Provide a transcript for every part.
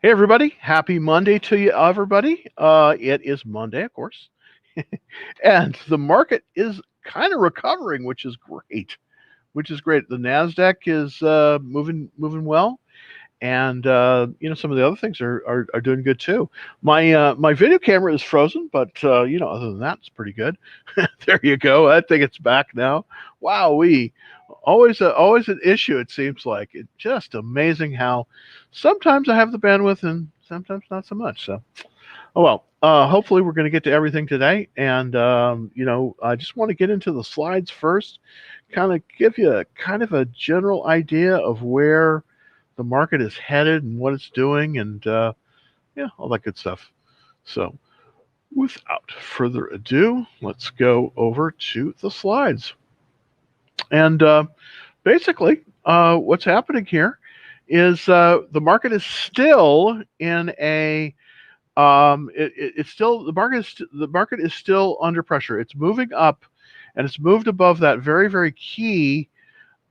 Hey everybody, happy Monday to you everybody. It is Monday, of course. And the market is kind of recovering, which is great. Which is great. The Nasdaq is moving well, and some of the other things are doing good too. My video camera is frozen, but other than that, it's pretty good. There you go. I think it's back now. Wow, we always an issue. It seems like it's just amazing how sometimes I have the bandwidth and sometimes not so much. So, oh well. Hopefully, we're going to get to everything today, and I just want to get into the slides first, kind of give you kind of a general idea of where the market is headed and what it's doing, and yeah, all that good stuff. So, without further ado, let's go over to the slides. And basically, what's happening here is the market is still in a it's still the market is still under pressure. It's moving up, and it's moved above that very key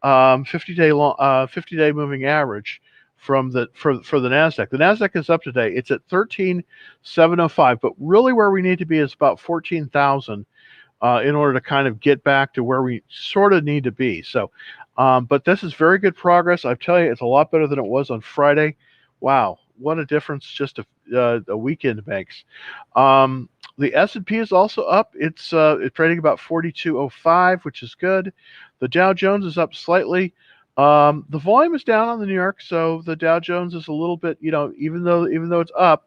50-day moving average from the for the Nasdaq. The Nasdaq is up today. It's at 13,705, but really where we need to be is about 14,000 in order to kind of get back to where we sort of need to be. So, but this is very good progress. I tell you, it's a lot better than it was on Friday. Wow, what a difference just a weekend makes. The S&P is also up. It's trading about 42.05, which is good. The Dow Jones is up slightly. The volume is down on the New York, so the Dow Jones is a little bit, even though it's up,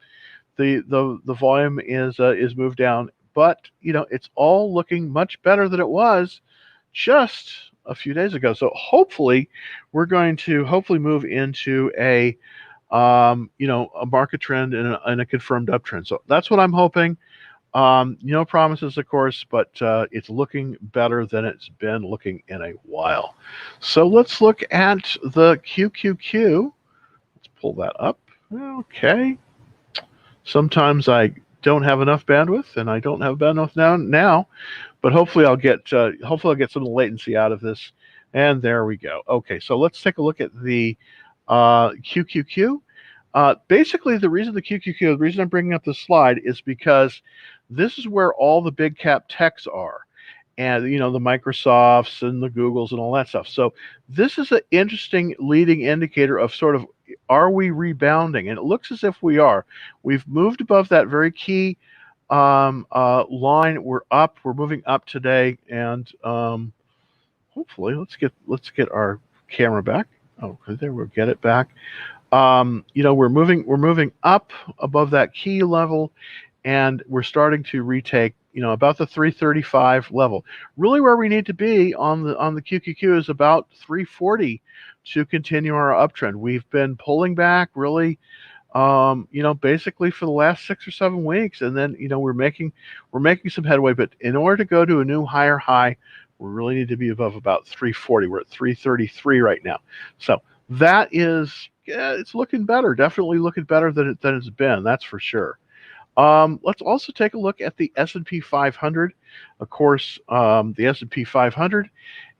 the volume is moved down. But it's all looking much better than it was just a few days ago. So hopefully, we're going to move into a market trend and a confirmed uptrend. So that's what I'm hoping. No promises, of course, but it's looking better than it's been looking in a while. So let's look at the QQQ. Let's pull that up. Okay. Sometimes I don't have enough bandwidth, and I don't have bandwidth now, but hopefully I'll get some of the latency out of this. And there we go. Okay, so let's take a look at the QQQ. Basically, the reason I'm bringing up this slide is because this is where all the big cap techs are, and the Microsofts and the Googles and all that stuff. So this is an interesting leading indicator of sort of, are we rebounding? And it looks as if we are. We've moved above that very key line. We're up. We're moving up today, and hopefully, let's get our camera back. Oh, there we'll get it back. We're moving up above that key level, and we're starting to retake, about the 335 level. Really, where we need to be on the QQQ is about 340 to continue our uptrend. We've been pulling back really, basically for the last 6 or 7 weeks, and then we're making some headway. But in order to go to a new higher high, we really need to be above about 340. We're at 333 right now. So that is, it's looking better. Definitely looking better than it's been. That's for sure. Let's also take a look at the S&P 500. Of course, the S&P 500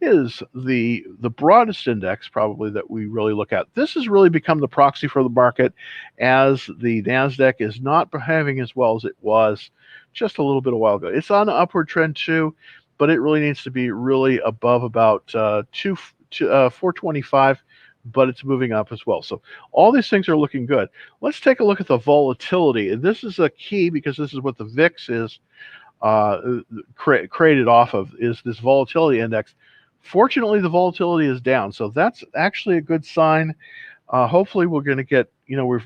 is the broadest index probably that we really look at. This has really become the proxy for the market, as the Nasdaq is not behaving as well as it was just a little bit a while ago. It's on an upward trend too, but it really needs to be really above about 425. But it's moving up as well. So all these things are looking good. Let's take a look at the volatility. And this is a key because this is what the VIX is created off of, is this volatility index. Fortunately, the volatility is down. So that's actually a good sign. Hopefully, we're going to get,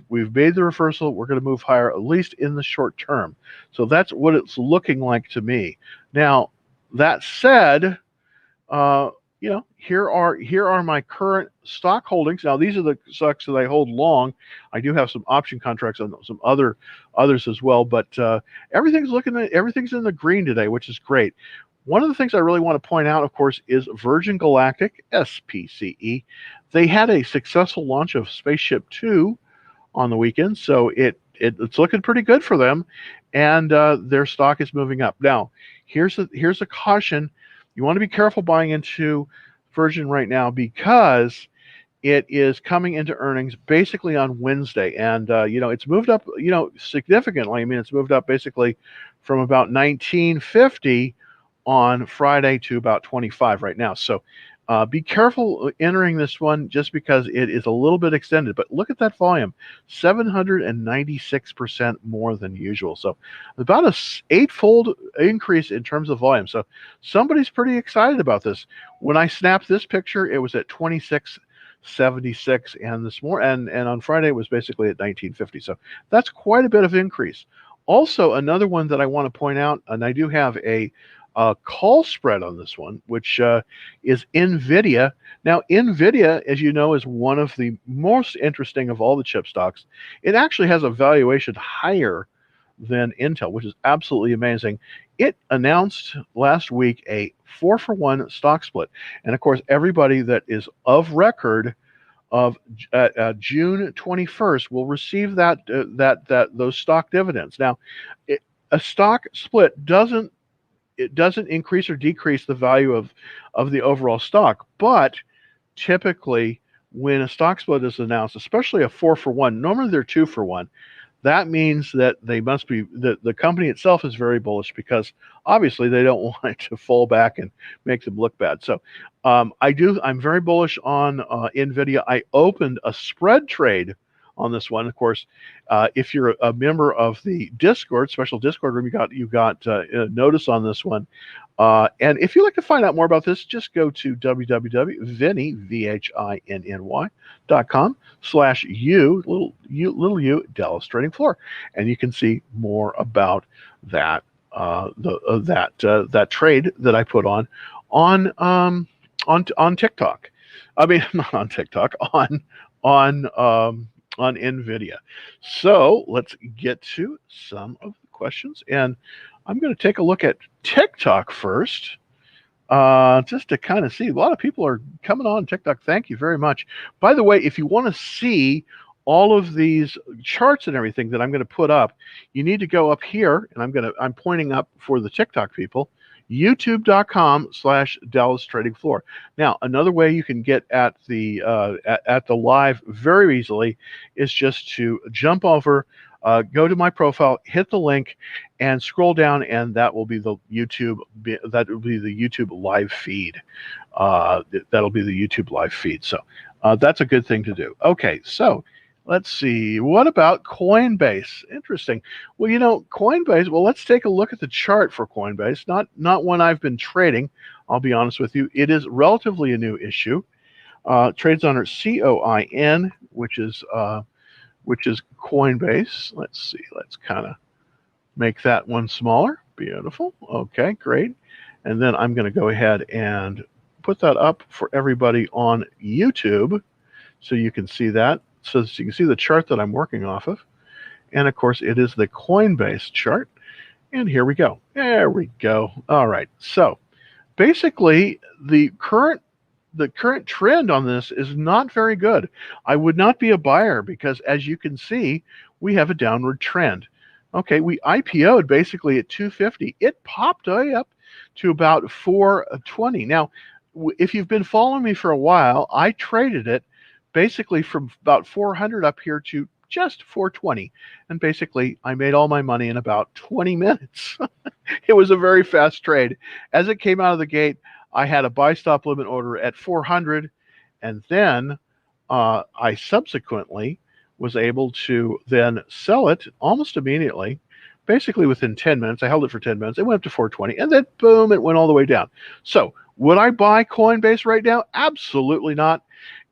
we've made the reversal. We're going to move higher, at least in the short term. So that's what it's looking like to me. Now, that said, here are my current stock holdings. Now, these are the stocks that I hold long. I do have some option contracts on some others as well, but everything's in the green today, which is great. One of the things I really want to point out, of course, is Virgin Galactic, SPCE. They had a successful launch of Spaceship Two on the weekend, so it's looking pretty good for them, and their stock is moving up. Now, here's a caution. You want to be careful buying into Virgin right now, because it is coming into earnings basically on Wednesday, and it's moved up, significantly. I mean, it's moved up basically from about 1950 on Friday to about 25 right now. So be careful entering this one just because it is a little bit extended. But look at that volume, 796% more than usual. So about a eightfold increase in terms of volume. So somebody's pretty excited about this. When I snapped this picture, it was at 2676, and and on Friday it was basically at 1950. So that's quite a bit of increase. Also, another one that I want to point out, and I do have a call spread on this one, which is Nvidia. Now, Nvidia, as you know, is one of the most interesting of all the chip stocks. It actually has a valuation higher than Intel, which is absolutely amazing. It announced last week a 4-for-1 stock split, and of course, everybody that is of record of June 21st will receive those stock dividends. Now, a stock split doesn't increase or decrease the value of the overall stock, but typically when a stock split is announced, especially a 4-for-1, normally they're 2-for-1. That means that the company itself is very bullish, because obviously they don't want it to fall back and make them look bad. So I'm very bullish on Nvidia. I opened a spread trade on this one. Of course, if you're a member of the Discord, special Discord room, you got notice on this one. And if you'd like to find out more about this, just go to www.vinny.com/u Dallas Trading Floor, and you can see more about that that trade that I put on TikTok. I mean, not on TikTok, on Nvidia. So let's get to some of the questions, and I'm going to take a look at TikTok first, just to kind of see. A lot of people are coming on TikTok. Thank you very much. By the way, if you want to see all of these charts and everything that I'm going to put up, you need to go up here, and I'm pointing up for the TikTok people, youtube.com/Dallas Trading Floor. Now, another way you can get at the live very easily is just to jump over, go to my profile, hit the link, and scroll down, and that will be the YouTube live feed. That'll be the YouTube live feed. So that's a good thing to do. Okay, so let's see. What about Coinbase? Interesting. Well, Coinbase, well, let's take a look at the chart for Coinbase. Not one I've been trading, I'll be honest with you. It is relatively a new issue. Trades under COIN, which is Coinbase. Let's see. Let's kind of make that one smaller. Beautiful. Okay, great. And then I'm going to go ahead and put that up for everybody on YouTube so you can see that. So you can see the chart that I'm working off of. And of course, it is the Coinbase chart. And here we go. There we go. All right. So basically, the current trend on this is not very good. I would not be a buyer because, as you can see, we have a downward trend. Okay, we IPO'd basically at 250. It popped way up to about 420. Now, if you've been following me for a while, I traded it basically from about 400 up here to just 420. And basically, I made all my money in about 20 minutes. It was a very fast trade. As it came out of the gate, I had a buy stop limit order at 400, and then I subsequently was able to then sell it almost immediately, basically within 10 minutes. I held it for 10 minutes. It went up to 420, and then boom, it went all the way down. So would I buy Coinbase right now? Absolutely not.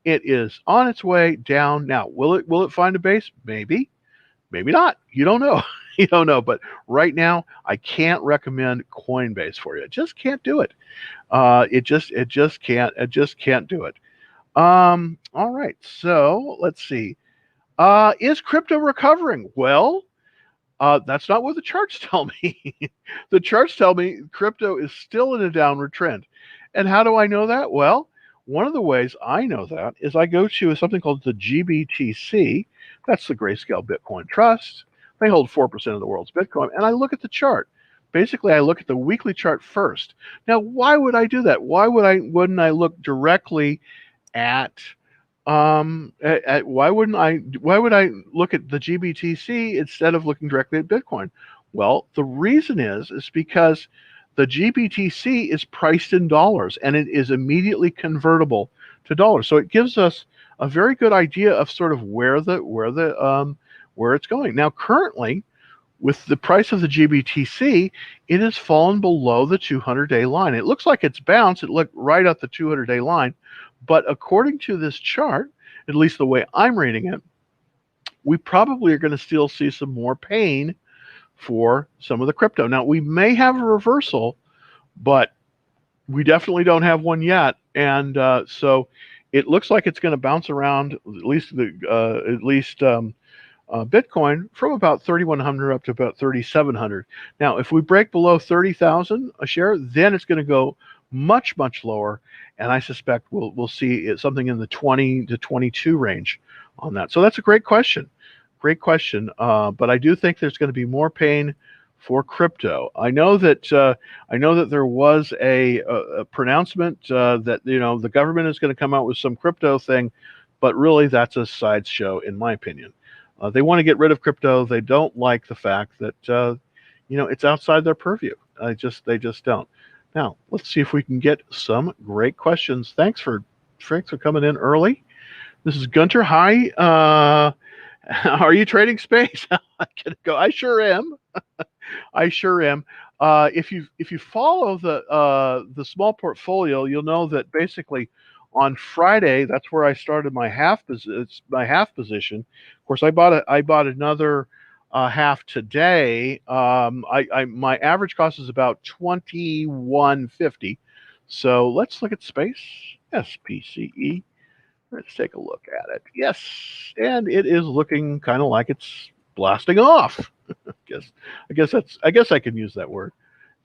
It is on its way down. Now, will it find a base? Maybe, maybe not. You don't know. You don't know. But right now, I can't recommend Coinbase for you. I just can't do it. It just can't do it. All right. So let's see. Is crypto recovering? Well, that's not what the charts tell me. The charts tell me crypto is still in a downward trend. And how do I know that? Well, one of the ways I know that is I go to something called the GBTC. That's the Grayscale Bitcoin Trust. They hold 4% of the world's Bitcoin. And I look at the chart. Basically, I look at the weekly chart first. Now, why would I do that? Wouldn't I look directly at Why wouldn't I? Why would I look at the GBTC instead of looking directly at Bitcoin? Well, the reason is because the GBTC is priced in dollars and it is immediately convertible to dollars. So it gives us a very good idea of sort of where it's going. Now, currently, with the price of the GBTC, it has fallen below the 200-day line. It looks like it's bounced. It looked right at the 200-day line. But according to this chart, at least the way I'm reading it, we probably are going to still see some more pain for some of the crypto. Now, we may have a reversal, but we definitely don't have one yet. And so it looks like it's going to bounce around at least Bitcoin from about 3,100 up to about 3,700. Now, if we break below 30,000 a share, then it's going to go much, much lower. And I suspect we'll see something in the 20 to 22 range on that. So that's a great question. Great question. But I do think there's going to be more pain for crypto. I know that there was a pronouncement that the government is going to come out with some crypto thing, but really that's a sideshow in my opinion. They want to get rid of crypto. They don't like the fact that it's outside their purview. They just don't. Now let's see if we can get some great questions. Thanks for coming in early. This is Gunter. Hi. Are you trading space? I sure am. I sure am. If you follow the small portfolio, you'll know that basically on Friday, that's where I started my half position. Of course, I bought another half today. My average cost is about $21.50. So let's look at space. SPCE. Let's take a look at it. Yes, and it is looking kind of like it's blasting off. I guess I can use that word,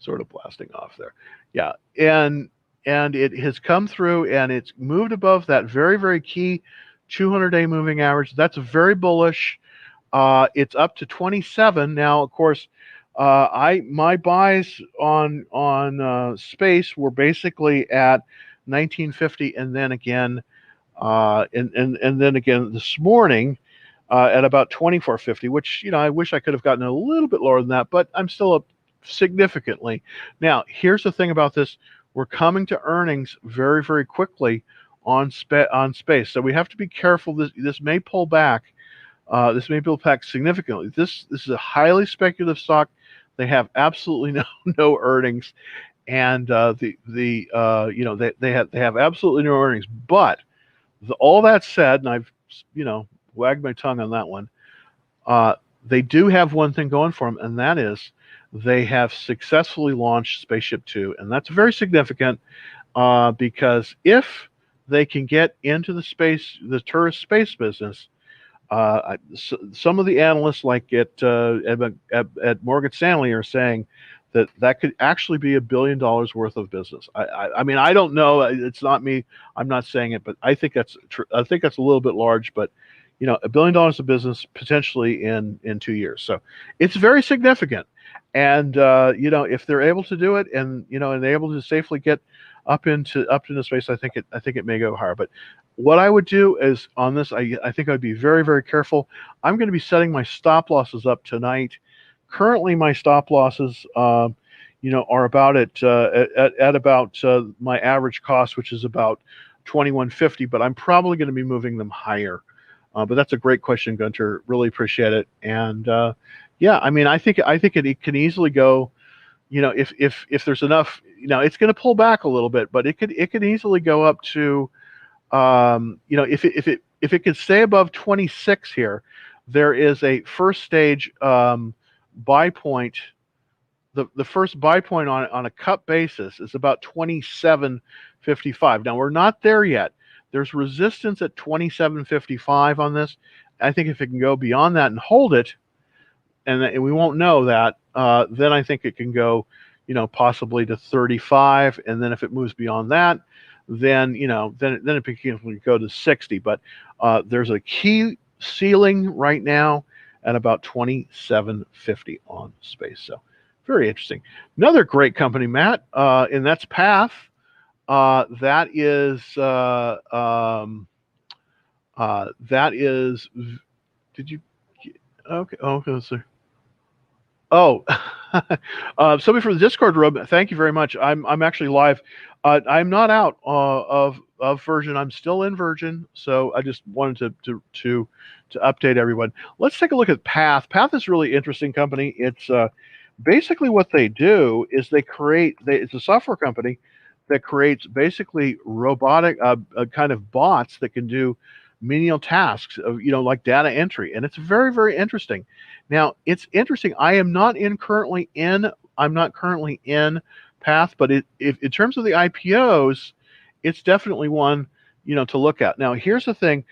sort of blasting off there. Yeah, and it has come through and it's moved above that very, very key 200-day moving average. That's very bullish. It's up to 27 now. Of course, my buys on space were basically at 1950, and then again. And then again this morning at about 24.50, which I wish I could have gotten a little bit lower than that, but I'm still up significantly. Now, here's the thing about this: we're coming to earnings very, very quickly on space, so we have to be careful. This may pull back. This may pull back significantly. This is a highly speculative stock. They have absolutely no earnings, and they have absolutely no earnings, but all that said, and I've wagged my tongue on that one, they do have one thing going for them, and that is they have successfully launched Spaceship Two, and that's very significant because if they can get into the tourist space business, some of the analysts, like at Morgan Stanley, are saying that could actually be $1 billion worth of business. I mean, I don't know. It's not me. I'm not saying it, but I think that's a little bit large. But $1 billion of business potentially in 2 years. So it's very significant. And if they're able to do it, and and they're able to safely get up into space, I think it may go higher. But what I would do is on this, I think I'd be very, very careful. I'm going to be setting my stop losses up tonight. Currently, my stop losses, are about at about my average cost, which is about $21.50. But I'm probably going to be moving them higher. But that's a great question, Gunter. Really appreciate it. And yeah, I mean, I think it can easily go. If there's enough, it's going to pull back a little bit, but it could easily go up to, if it could stay above 26 here, there is a first stage buy point. The first buy point on a cup basis is about 27.55. Now we're not there yet. There's resistance at 27.55 on this. I think if it can go beyond that and hold it, and we won't know that, then I think it can go, possibly to 35, and then if it moves beyond that, then then it can go to 60. But there's a key ceiling right now at about 27.50 on space. So very interesting. Another great company, Matt, and that's Path. That is That is, did you, okay, okay, let's see. Oh, somebody from the Discord room. Thank you very much. I'm actually live. I'm not out of version. I'm still in version. So I just wanted to update everyone. Let's take a look at Path. Path is a really interesting company. It's basically what they do is they create. It's a software company that creates basically robotic kind of bots that can do menial tasks of like data entry, and it's very, very interesting. Now it's interesting. I'm not currently in Path, but if in terms of the IPOs, it's definitely one to look at. Now here's the thing: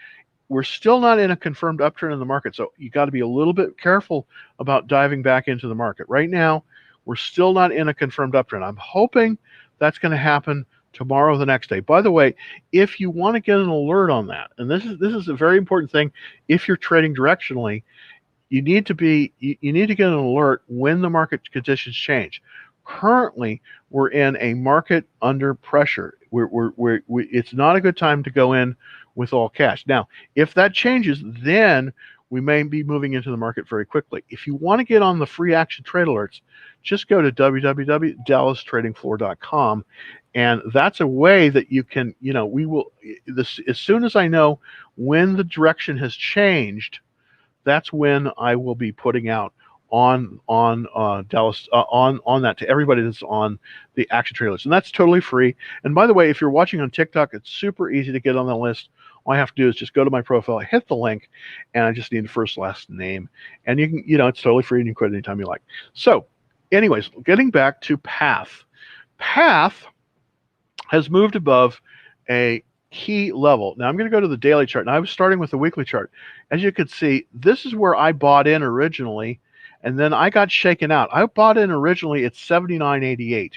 we're still not in a confirmed upturn in the market, so you got to be a little bit careful about diving back into the market. Right now, we're still not in a confirmed uptrend. I'm hoping that's going to happen tomorrow or the next day. By the way, if you want to get an alert on that, and this is a very important thing, if you're trading directionally, you need to get an alert when the market conditions change. Currently, we're in a market under pressure. It's not a good time to go in with all cash. Now, if that changes, then we may be moving into the market very quickly. If you want to get on the free action trade alerts, just go to www.dallastradingfloor.com, and that's a way that you can, as soon as I know when the direction has changed, that's when I will be putting out on Dallas on that to everybody that's on the action trade list, and that's totally free. And by the way, if you're watching on TikTok, it's super easy to get on the list. All I have to do is just go to my profile, hit the link, and I just need a first last name, and you can, it's totally free, and you can quit anytime you like. So, anyways, getting back to Path. Path has moved above a key level. Now I'm going to go to the daily chart, and I was starting with the weekly chart. As you can see, this is where I bought in originally, and then I got shaken out. I bought in originally at 79.88.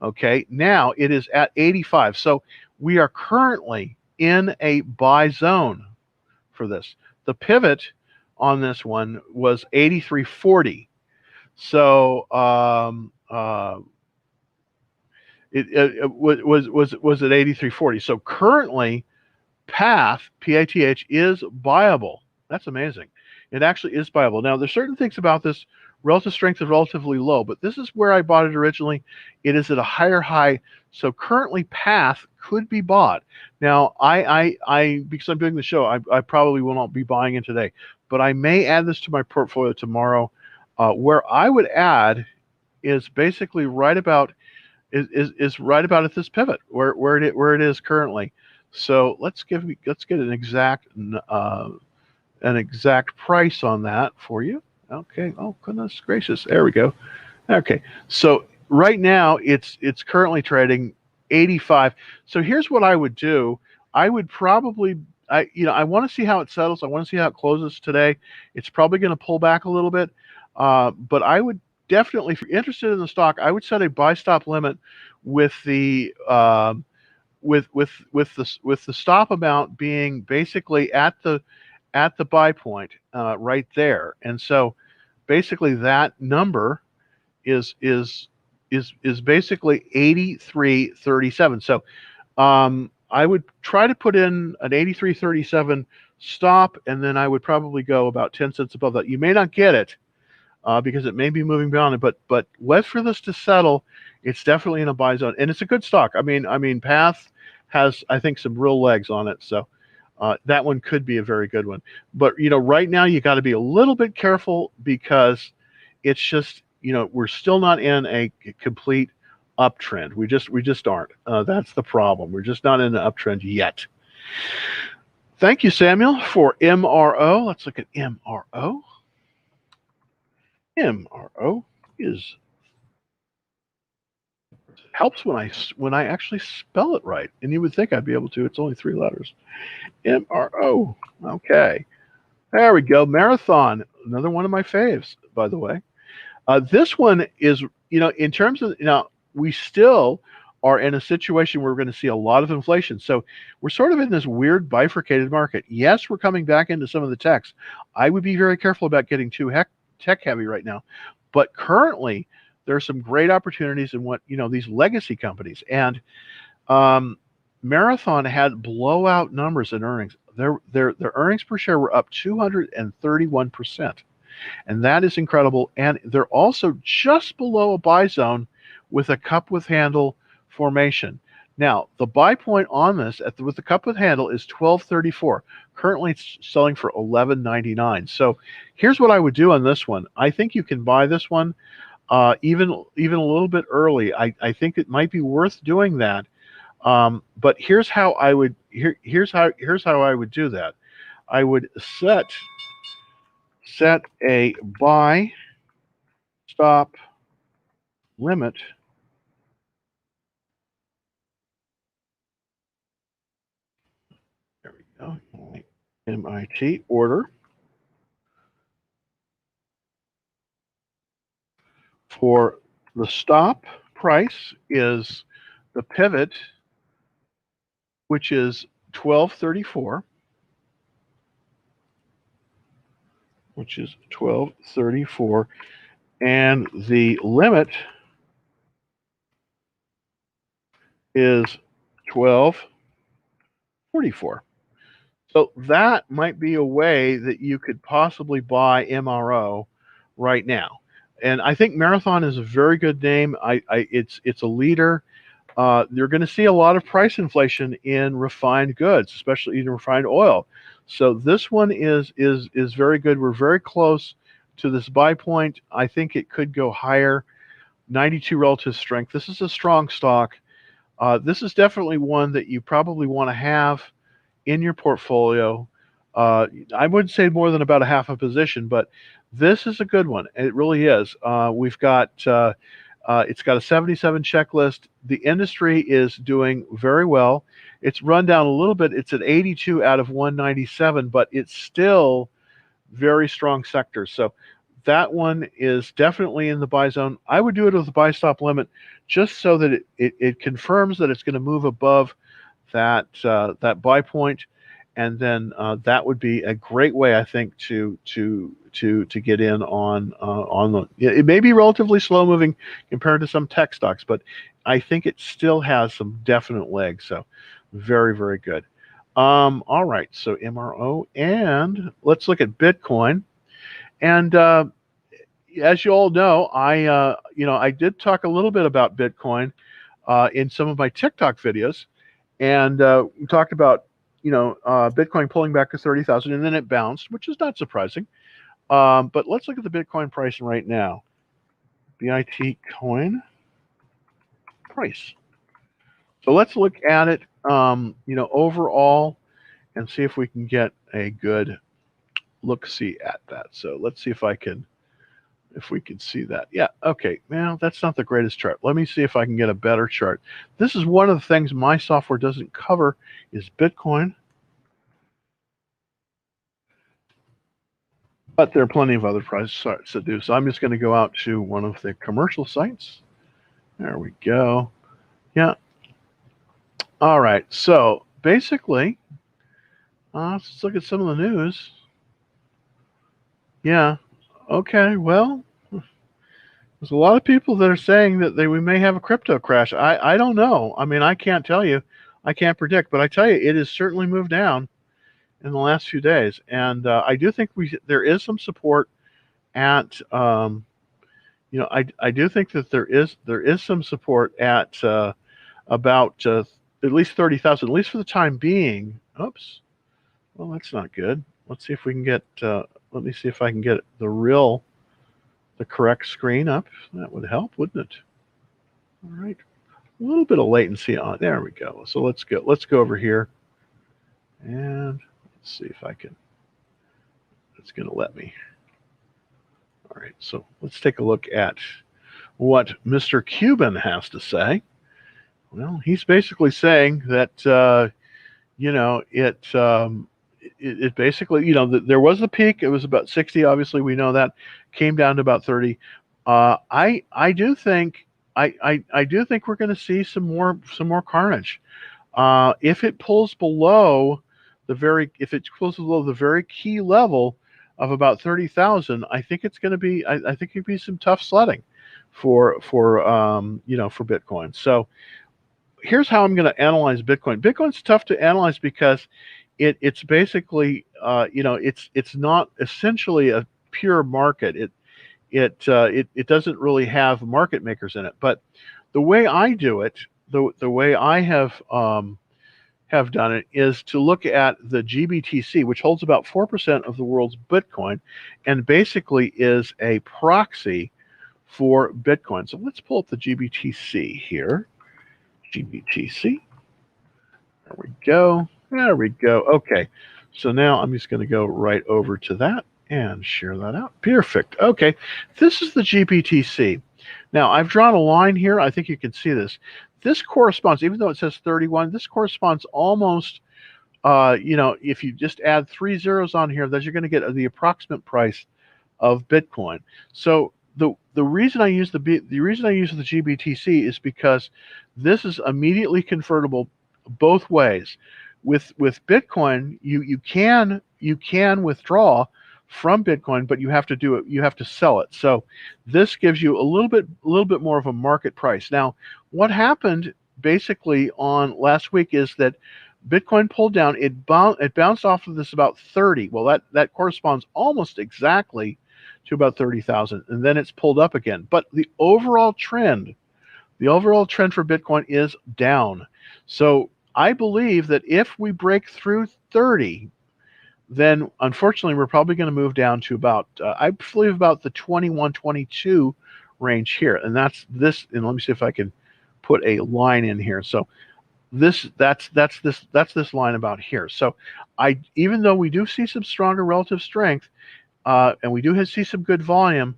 Okay, now it is at 85. So we are currently in a buy zone for this. The pivot on this one was 83.40. So it was at 83.40. So currently, Path, PATH, is buyable. That's amazing. It actually is buyable. Now, there's certain things about this. Relative strength is relatively low, but this is where I bought it originally. It is at a higher high. So currently, Path could be bought. Now, I because I'm doing the show, I probably will not be buying it today, but I may add this to my portfolio tomorrow. Where I would add is basically right about right about at this pivot where it is currently. So let's get an exact price on that for you. Okay. Oh goodness gracious. There we go. Okay. So right now it's currently trading 85. So here's what I would do. I would probably I want to see how it settles. I want to see how it closes today. It's probably going to pull back a little bit, but I would definitely, if you're interested in the stock, I would set a buy stop limit with the with the stop amount being basically at the buy point right there. And so basically that number is basically 83.37. So I would try to put in an 83.37 stop, and then I would probably go about 10 cents above that. You may not get it because it may be moving beyond it, but wait for this to settle. It's definitely in a buy zone, and it's a good stock. I mean, Path has, I think, some real legs on it, so that one could be a very good one. But right now you got to be a little bit careful because it's just we're still not in a complete uptrend. We just aren't. That's the problem. We're just not in an uptrend yet. Thank you, Samuel, for MRO. Let's look at MRO. MRO helps when I actually spell it right, and you would think I'd be able to. It's only 3 letters. MRO. Okay, there we go. Marathon, another one of my faves, by the way. This one is, in terms of, we still are in a situation where we're going to see a lot of inflation. So we're sort of in this weird bifurcated market. Yes, we're coming back into some of the techs. I would be very careful about getting too tech heavy right now. But currently, there are some great opportunities in what, these legacy companies. And Marathon had blowout numbers in earnings. their earnings per share were up 231%. And that is incredible. And they're also just below a buy zone with a cup with handle formation. Now, the buy point on this with the cup with handle is 1234. Currently, it's selling for 1199. So here's what I would do on this one. I think you can buy this one even a little bit early. I think it might be worth doing that. But here's how I would here's how I would do that. I would set a buy stop limit there we go, MIT order for the stop price is the pivot, which is 1234, and the limit is 1244. So that might be a way that you could possibly buy MRO right now. And I think Marathon is a very good name. It's a leader. You're going to see a lot of price inflation in refined goods, especially in refined oil. So this one is very good. We're very close to this buy point. I think it could go higher. 92 relative strength. This is a strong stock. This is definitely one that you probably want to have in your portfolio. I wouldn't say more than about a half a position, but this is a good one. It really is. We've got it's got a 77 checklist. The industry is doing very well. It's run down a little bit. It's at 82 out of 197, but it's still very strong sector. So that one is definitely in the buy zone. I would do it with a buy stop limit just so that it confirms that it's going to move above that buy point, and then that would be a great way, I think, to get in on the. It may be relatively slow moving compared to some tech stocks, but I think it still has some definite legs. So very, very good. All right, so MRO, and let's look at Bitcoin. And as you all know, I did talk a little bit about Bitcoin in some of my TikTok videos, and we talked about Bitcoin pulling back to 30,000, and then it bounced, which is not surprising. But let's look at the Bitcoin price right now. Bitcoin price. So let's look at it, overall, and see if we can get a good look-see at that. So let's see if we can see that. Yeah, okay. Well, that's not the greatest chart. Let me see if I can get a better chart. This is one of the things my software doesn't cover is Bitcoin. But there are plenty of other price charts that do. So I'm just going to go out to one of the commercial sites. There we go. Yeah. All right. So basically, let's look at some of the news. Yeah. Okay. Well, there's a lot of people that are saying that we may have a crypto crash. I don't know. I mean, I can't tell you. I can't predict. But I tell you, it has certainly moved down in the last few days, and I do think there is some support at I do think that there is some support at about at least 30,000, at least for the time being. Oops, well, that's not good. Let's see if we can get let me see if I can get the correct screen up. That would help, wouldn't it? All right, a little bit of latency on. There we go. So let's go over here, and let's see if I can. It's going to let me. All right, so let's take a look at what Mr. Cuban has to say. Well, he's basically saying that it basically there was a peak. It was about 60. Obviously, we know that came down to about 30. I do think we're going to see some more carnage. If it pulls below the very key level of about 30,000, I think it's going to be. I think it'd be some tough sledding for Bitcoin. So here's how I'm going to analyze Bitcoin. Bitcoin's tough to analyze because it's basically it's not essentially a pure market. It doesn't really have market makers in it. But the way I do it, the way I have done it, is to look at the GBTC, which holds about 4% of the world's Bitcoin, and basically is a proxy for Bitcoin. So let's pull up the GBTC here. GBTC. There we go. There we go. Okay. So now I'm just going to go right over to that and share that out. Perfect. Okay. This is the GBTC. Now, I've drawn a line here. I think you can see this. This corresponds, even though it says 31, this corresponds almost, if you just add 3 zeros on here, that you're going to get the approximate price of Bitcoin. So the reason I use the GBTC is because this is immediately convertible both ways. With Bitcoin, you can withdraw from Bitcoin, but you have to do it. You have to sell it. So this gives you a little bit more of a market price. Now, what happened basically on last week is that Bitcoin pulled down. It bounced off of this about 30. Well, that corresponds almost exactly to about 30,000, and then it's pulled up again. But the overall trend for Bitcoin is down. So I believe that if we break through 30, then unfortunately we're probably going to move down to about I believe about the 21, 22 range here, and that's this. And let me see if I can put a line in here. So that's this line about here. So even though we do see some stronger relative strength, and we do see some good volume,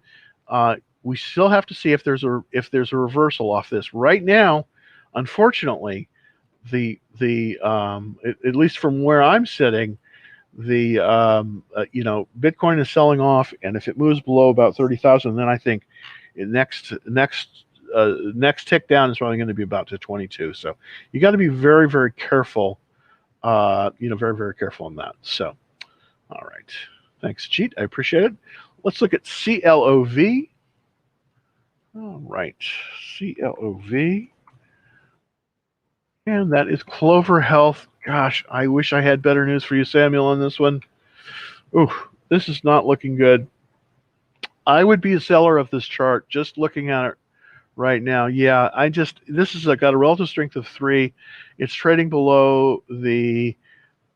we still have to see if there's a reversal off this. Right now, unfortunately, at least from where I'm sitting, Bitcoin is selling off, and if it moves below about 30,000, then I think next tick down is probably going to be about to 22. So you got to be very, very careful. Very, very careful on that. So, all right. Thanks, Cheat. I appreciate it. Let's look at CLOV. All right, CLOV. And that is Clover Health. Gosh, I wish I had better news for you, Samuel, on this one. Ooh, this is not looking good. I would be a seller of this chart just looking at it right now. Yeah, this has got a relative strength of 3. It's trading below the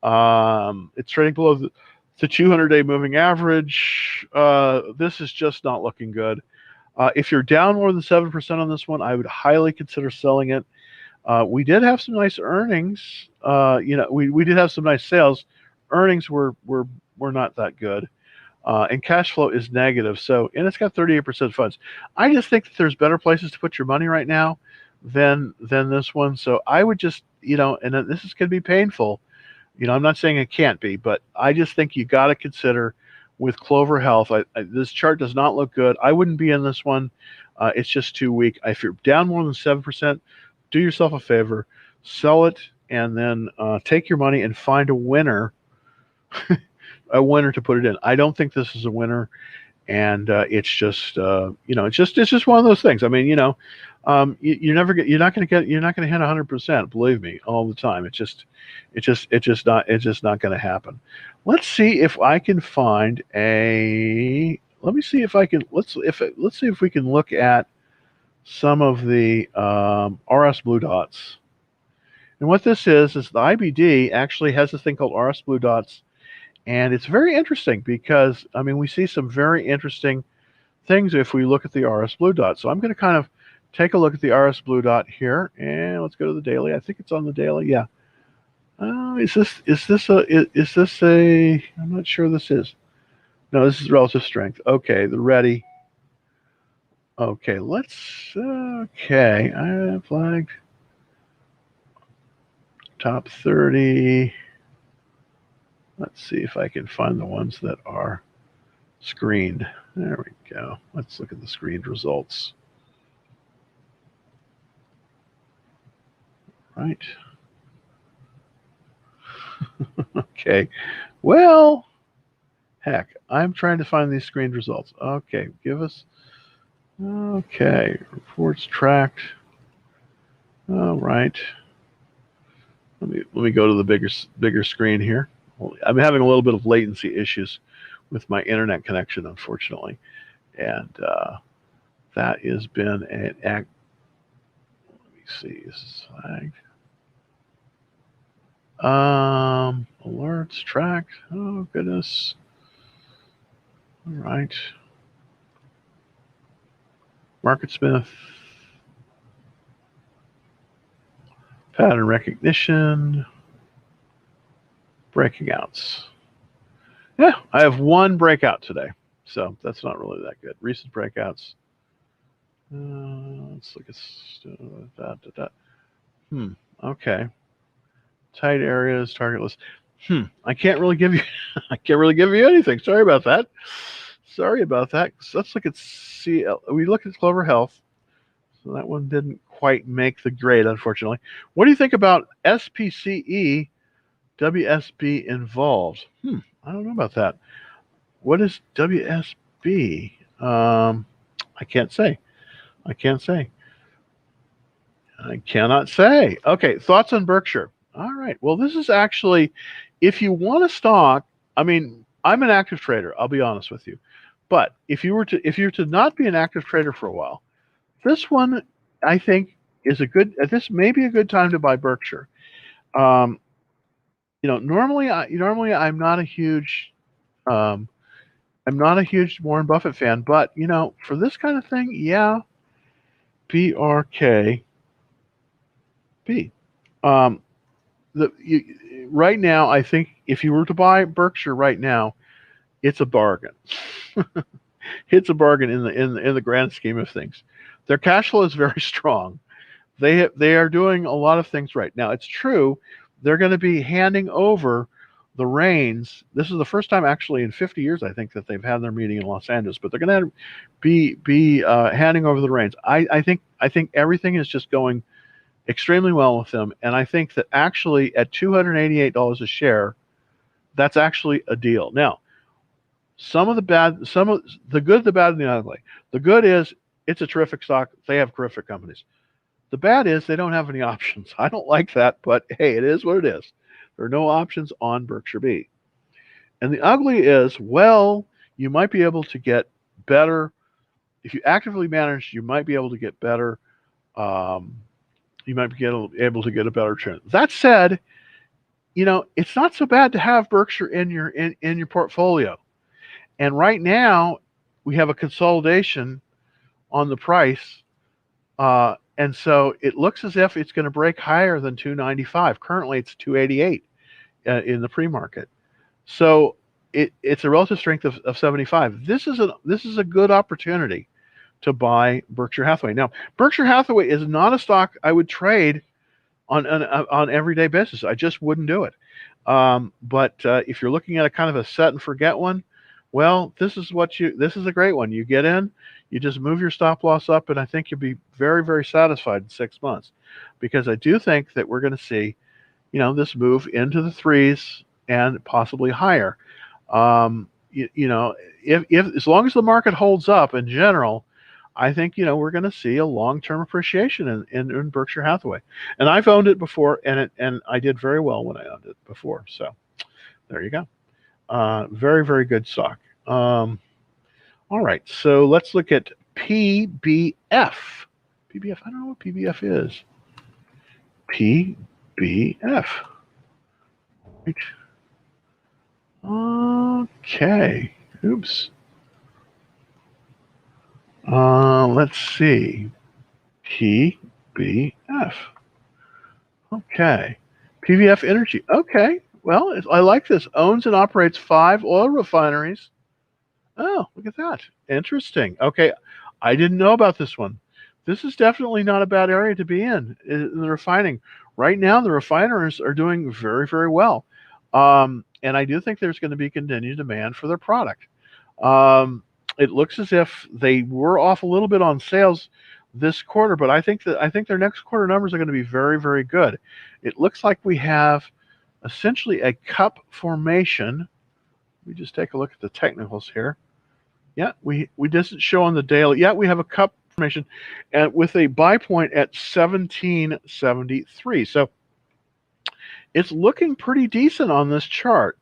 200-day moving average. This is just not looking good. If you're down more than 7% on this one, I would highly consider selling it. We did have some nice earnings. We did have some nice sales. Earnings were not that good, and cash flow is negative. So, and it's got 38% funds. I just think that there's better places to put your money right now than this one. So I would just, and this is going to be painful. I'm not saying it can't be, but I just think you got to consider with Clover Health. This chart does not look good. I wouldn't be in this one. It's just too weak. If you're down more than 7%. Do yourself a favor, sell it, and then take your money and find a winner, to put it in. I don't think this is a winner, and it's just it's just one of those things. I mean, you're not going to hit 100%. Believe me, all the time. It's just not going to happen. Let's see if I can find a. Let me see if I can. Let's see if we can look at some of the RS Blue Dots. And what this is the IBD actually has this thing called RS Blue Dots. And it's very interesting because, we see some very interesting things if we look at the RS Blue Dot. So I'm going to kind of take a look at the RS Blue Dot here. And let's go to the daily. I think it's on the daily. Yeah. Is this a, I'm not sure this is. No, this is relative strength. Okay, the ready. Okay, I flagged top 30. Let's see if I can find the ones that are screened. There we go. Let's look at the screened results. Right. Okay. Well, heck, I'm trying to find these screened results. Okay, okay, reports tracked. All right. Let me go to the bigger screen here. I'm having a little bit of latency issues with my internet connection, unfortunately, and that has been an act. Let me see. This is flagged. Alerts tracked. Oh goodness. All right. MarketSmith. Pattern recognition. Breaking outs. Yeah, I have one breakout today, so that's not really that good. Recent breakouts. Let's look at that. Okay. Tight areas, target list. I can't really give you. I can't really give you anything. Sorry about that. Sorry about that. So let's look at CL. We looked at Clover Health. So that one didn't quite make the grade, unfortunately. What do you think about SPCE, WSB involved? I don't know about that. What is WSB? I can't say. I can't say. I cannot say. Okay, thoughts on Berkshire. All right. Well, this is actually, if you want a stock, I mean, I'm an active trader. I'll be honest with you. But if you were to not be an active trader for a while, this one I think is a good. This may be a good time to buy Berkshire. Normally I'm not a huge Warren Buffett fan, but for this kind of thing, yeah, BRKB. Right now, I think if you were to buy Berkshire right now, it's a bargain. It's a bargain in the grand scheme of things. Their cash flow is very strong. They are doing a lot of things right now. It's true. They're going to be handing over the reins. This is the first time actually in 50 years, I think, that they've had their meeting in Los Angeles. But they're going to be handing over the reins. I think everything is just going extremely well with them, and I think that actually at $288 a share, that's actually a deal. Now, some of the good, the bad, and the ugly. The good is it's a terrific stock. They have terrific companies. The bad is they don't have any options. I don't like that, but hey, it is what it is. There are no options on Berkshire B. And the ugly is, well, you might be able to get better. If you actively manage, you might be able to get better. You might be able to get a better trend. That said, it's not so bad to have Berkshire in your portfolio. And right now, we have a consolidation on the price. And so it looks as if it's going to break higher than 295. Currently, it's 288 in the pre-market. So it's a relative strength of 75. This is a good opportunity to buy Berkshire Hathaway. Now, Berkshire Hathaway is not a stock I would trade on everyday basis. I just wouldn't do it. But if you're looking at a kind of a set and forget one, well, this is a great one. You get in, you just move your stop loss up, and I think you'll be very, very satisfied in 6 months, because I do think that we're going to see, this move into the threes and possibly higher. If as long as the market holds up in general, I think we're going to see a long-term appreciation in Berkshire Hathaway. And I've owned it before, and I did very well when I owned it before. So there you go. Very, very good stock. All right, so let's look at PBF. PBF, I don't know what PBF is. PBF. Right. Okay. Oops. Let's see. PBF. Okay. PBF Energy. Okay. Well, I like this. Owns and operates 5 oil refineries. Oh, look at that. Interesting. Okay. I didn't know about this one. This is definitely not a bad area to be in the refining. Right now, the refiners are doing very, very well. And I do think there's going to be continued demand for their product. It looks as if they were off a little bit on sales this quarter, but I think their next quarter numbers are going to be very, very good. It looks like we have essentially a cup formation. Let me just take a look at the technicals here. Yeah, we doesn't show on the daily. Yeah, we have a cup formation, and with a buy point at 1773. So it's looking pretty decent on this chart.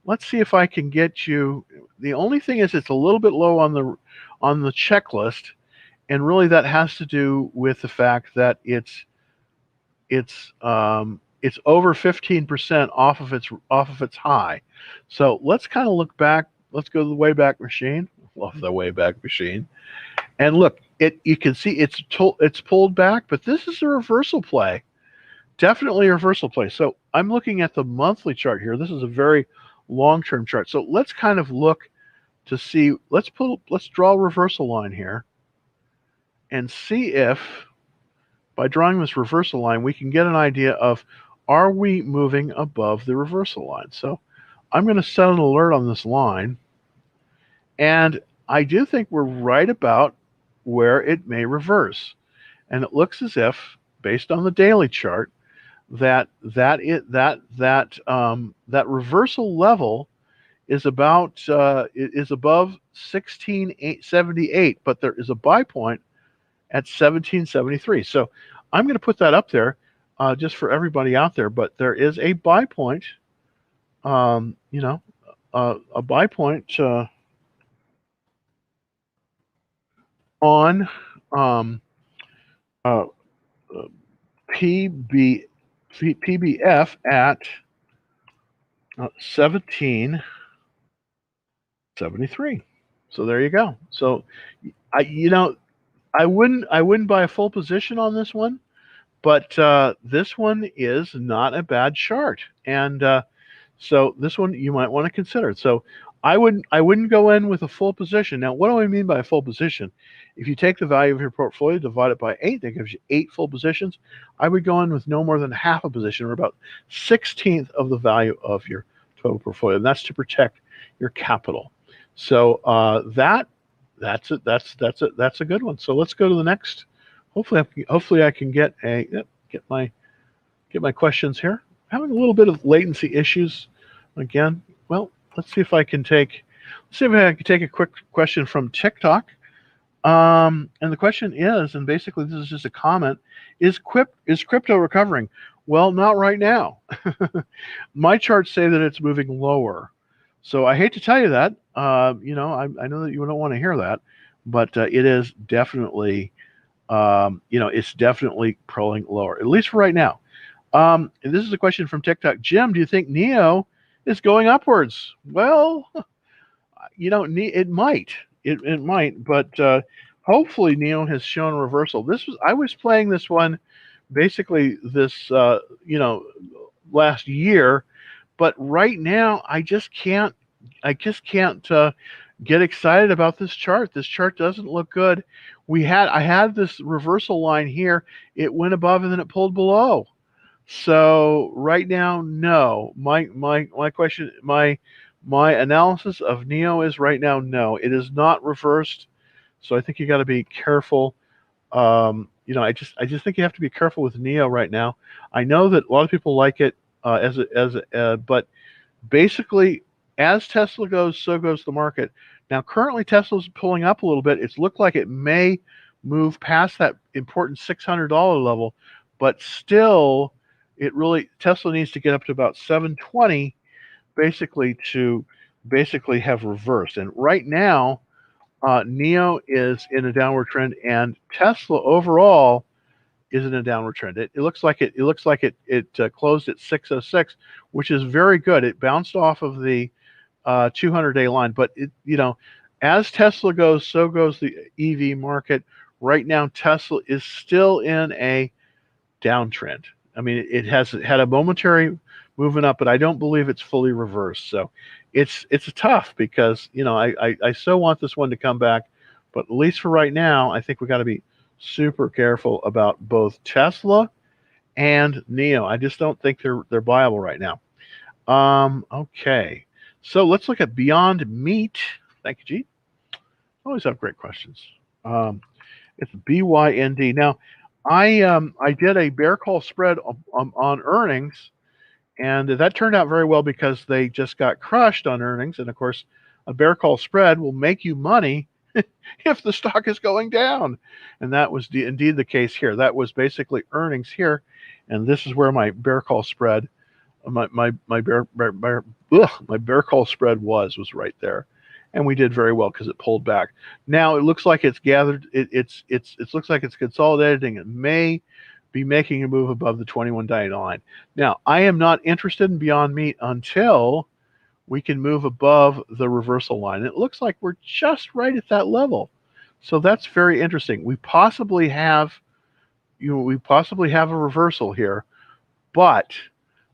let's see if I can get you. The only thing is it's a little bit low on the checklist, and really that has to do with the fact that it's over 15% off of its high. So let's kind of look back. Let's go to the Wayback Machine. Love the Wayback Machine. And look, you can see it's pulled back, but this is a reversal play. Definitely a reversal play. So I'm looking at the monthly chart here. This is a very long-term chart. So let's kind of look to see. Let's draw a reversal line here and see if by drawing this reversal line we can get an idea of, are we moving above the reversal line? So I'm going to set an alert on this line, and I do think we're right about where it may reverse. And it looks as if, based on the daily chart, that reversal level is about is above 1678, but there is a buy point at 1773. So I'm going to put that up there just for everybody out there. But there is a buy point, a buy point on PBF at 1773. So there you go. So I wouldn't buy a full position on this one, but this one is not a bad chart, and so this one you might want to consider. So I wouldn't go in with a full position. Now, what do I mean by a full position? If you take the value of your portfolio, divide it by 8, that gives you 8 full positions. I would go in with no more than half a position, or about 1/16 of the value of your total portfolio, and that's to protect your capital. So that's a good one. So let's go to the next. Hopefully I can get my questions here. Having a little bit of latency issues again. Well, let's see if I can take a quick question from TikTok. And the question is, and basically this is just a comment: is crypto recovering? Well, not right now. My charts say that it's moving lower. So I hate to tell you that. I know that you don't want to hear that, but it is definitely, it's definitely pulling lower, at least for right now. And this is a question from TikTok. Jim, do you think NEO is going upwards? Well, it might. It might, but hopefully NEO has shown a reversal. I was playing this one basically this last year, but right now I just can't get excited about this chart. This chart doesn't look good. I had this reversal line here. It went above and then it pulled below. So right now, no. My analysis of NEO is right now, no. It is not reversed. So I think you got to be careful. I just think you have to be careful with NEO right now. I know that a lot of people like it but basically, as Tesla goes, so goes the market. Now, currently Tesla's pulling up a little bit. It's looked like it may move past that important $600 level, but still, Tesla needs to get up to about 720, basically to have reversed. And right now, NEO is in a downward trend, and Tesla overall is in a downward trend. It looks like it closed at 606, which is very good. It bounced off of the 200-day line, but as Tesla goes, so goes the EV market. Right now, Tesla is still in a downtrend. I mean, it has had a momentary movement up, but I don't believe it's fully reversed. So it's tough because I so want this one to come back, but at least for right now, I think we got to be super careful about both Tesla and NEO. I just don't think they're viable right now. Okay, so let's look at Beyond Meat. Thank you, G. Always have great questions. It's BYND. Now, I did a bear call spread on earnings, and that turned out very well because they just got crushed on earnings. And of course, a bear call spread will make you money if the stock is going down. And that was indeed the case here. That was basically earnings here. And this is where my bear call spread my bear call spread was right there, and we did very well because it pulled back. Now it looks like it's gathered. It looks like it's consolidating. It may be making a move above the 21-day line. Now I am not interested in Beyond Meat until we can move above the reversal line. It looks like we're just right at that level, so that's very interesting. We possibly have a reversal here, but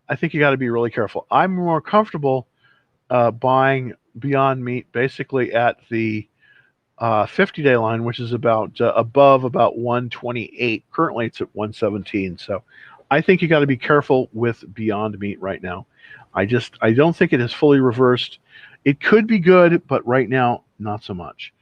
I think you got to be really careful. I'm more comfortable buying Beyond Meat basically at the 50-day line, which is about above about 128. Currently, it's at 117. So I think you got to be careful with Beyond Meat right now. I don't think it is fully reversed. It could be good, but right now, not so much.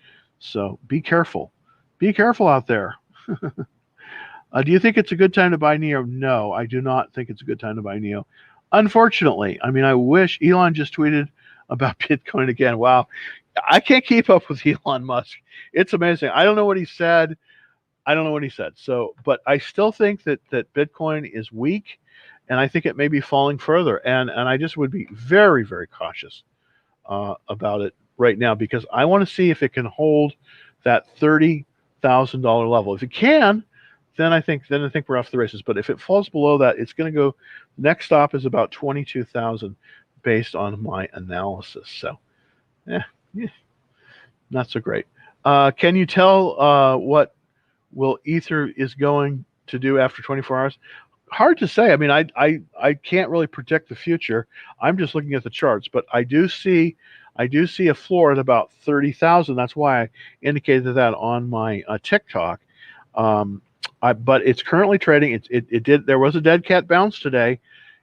So be careful. Be careful out there. Do you think it's a good time to buy NEO? No, I do not think it's a good time to buy NEO. Unfortunately, I mean, I wish Elon just tweeted about Bitcoin again. Wow. I can't keep up with Elon Musk. It's amazing. I don't know what he said. So, but I still think that Bitcoin is weak, and I think it may be falling further. And I just would be very, very cautious about it right now, because I want to see if it can hold that $30,000 level. If it can, then I think we're off the races. But if it falls below that, it's going to go. Next stop is about 22,000, based on my analysis. So, not so great. Can you tell what will Ether is going to do after 24 hours? Hard to say. I mean, I can't really predict the future. I'm just looking at the charts, but I do see a floor at about 30,000. That's why I indicated that on my TikTok. But it's currently trading. There was a dead cat bounce today.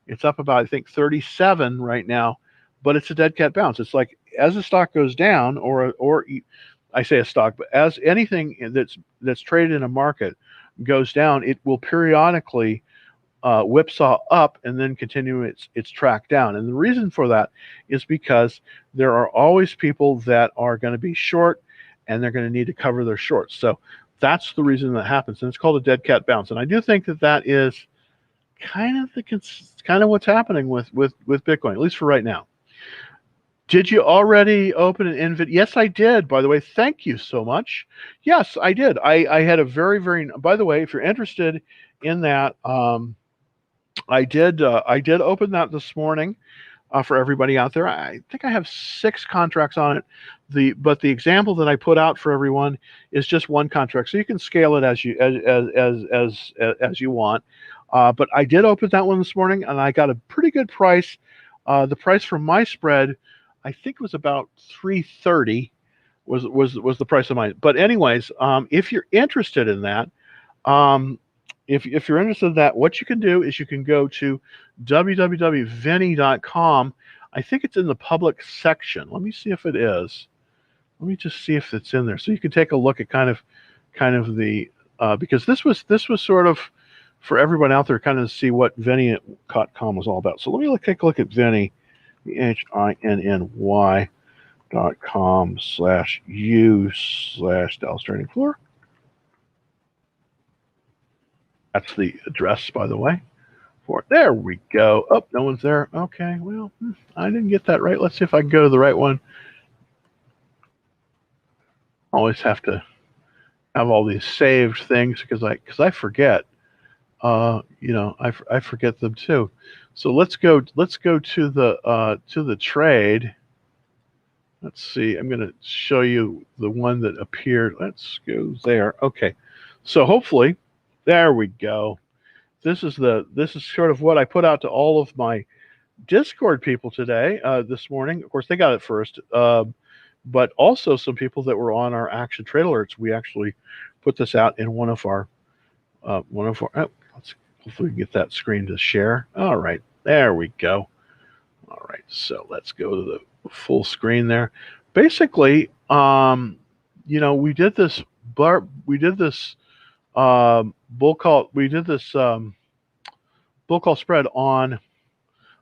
It's up about, I think, 37 right now, but it's a dead cat bounce. It's like, as a stock goes down, or I say a stock, but as anything that's traded in a market goes down, it will periodically whipsaw up and then continue its track down. And the reason for that is because there are always people that are going to be short, and they're going to need to cover their shorts. So that's the reason that happens, and it's called a dead cat bounce. And I do think that is kind of what's happening with Bitcoin, at least for right now. Did you already open an Nvidia? Yes, I did. By the way, thank you so much. Yes, I did. I had a very, very. By the way, if you're interested in that, I did open that this morning for everybody out there. I think I have 6 contracts on it. But the example that I put out for everyone is just one contract, so you can scale it as you want. But I did open that one this morning, and I got a pretty good price. The price from my spread, I think, was about 330. Was the price of mine. But anyways, if you're interested in that, if you're interested in that, what you can do is you can go to www.vinny.com. I think it's in the public section. Let me see if it is. Let me just see if it's in there, so you can take a look at kind of the because this was sort of for everyone out there, kind of to see what Vinny.com was all about. So let me take a look at Vinny, VHINNY.com/U/Dallas Trading Floor. That's the address, by the way. There we go. Oh, no one's there. Okay, well, I didn't get that right. Let's see if I can go to the right one. Always have to have all these saved things because I forget. I forget them too. So let's go to the trade. Let's see. I'm going to show you the one that appeared. Let's go there. Okay. So hopefully, there we go. This is sort of what I put out to all of my Discord people today, this morning. Of course, they got it first, but also some people that were on our Action Trade Alerts. We actually put this out in one of our. Let's hopefully we can get that screen to share. All right, there we go. All right, so let's go to the full screen there. Basically, we did this bull call. We did this bull call spread on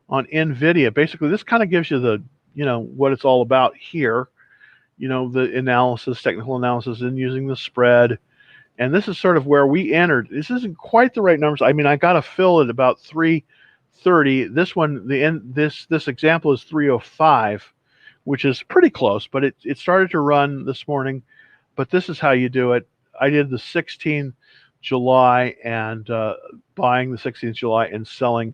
Nvidia. Basically, this kind of gives you the what it's all about here. The analysis, technical analysis, and using the spread. And this is sort of where we entered. This isn't quite the right numbers. I mean, I got to fill at about 3 30. This one, this example is 305, which is pretty close, but it started to run this morning. But this is how you do it. I did the 16th July and buying the 16th July and selling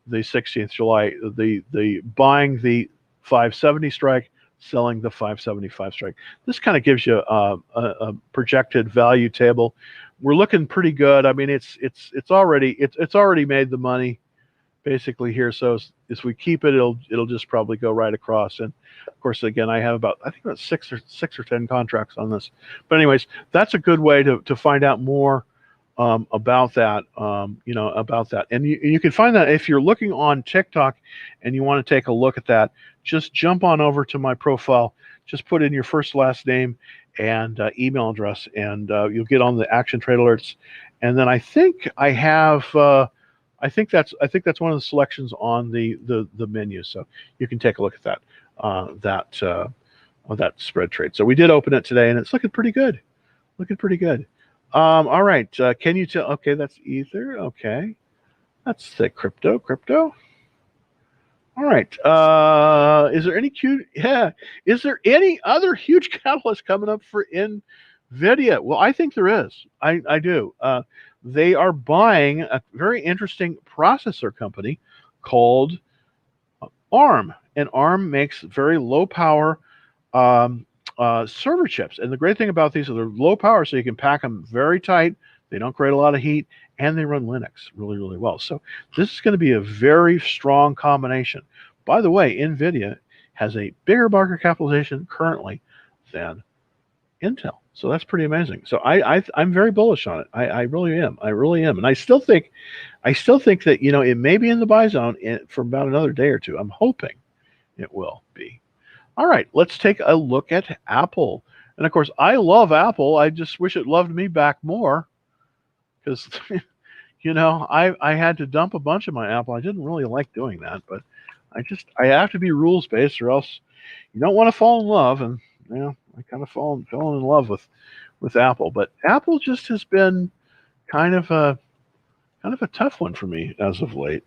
the 16th July. The buying the 570 strike, selling the 575 strike. This kind of gives you a projected value table. We're looking pretty good. I mean, it's already made the money basically here. So as we keep it, it'll just probably go right across. And of course, again, I have I think about six or 10 contracts on this. But anyways, that's a good way to find out more about that. About that. And you can find that if you're looking on TikTok and you want to take a look at that. Just jump on over to my profile. Just put in your first, last name, and email address, and you'll get on the action trade alerts. And then I think I have. I think that's one of the selections on the menu, so you can take a look at that spread trade. So we did open it today, and it's looking pretty good. All right, can you tell? Okay, that's Ether. Okay, that's the crypto. All right. Is there any Is there any other huge catalyst coming up for Nvidia? Well, I think there is. I do. They are buying a very interesting processor company called ARM, and ARM makes very low power server chips. And the great thing about these is they're low power, so you can pack them very tight. They don't create a lot of heat, and they run Linux really, really well. So this is going to be a very strong combination. By the way, Nvidia has a bigger market capitalization currently than Intel. So that's pretty amazing. So I'm very bullish on it. I really am. And I still think that it may be in the buy zone for about another day or two. I'm hoping it will be. All right, let's take a look at Apple. And of course, I love Apple. I just wish it loved me back more, because I had to dump a bunch of my Apple. I didn't really like doing that, but I have to be rules based, or else you don't want to fall in love. And I kind of fallen in love with Apple, but Apple just has been kind of a tough one for me as of late.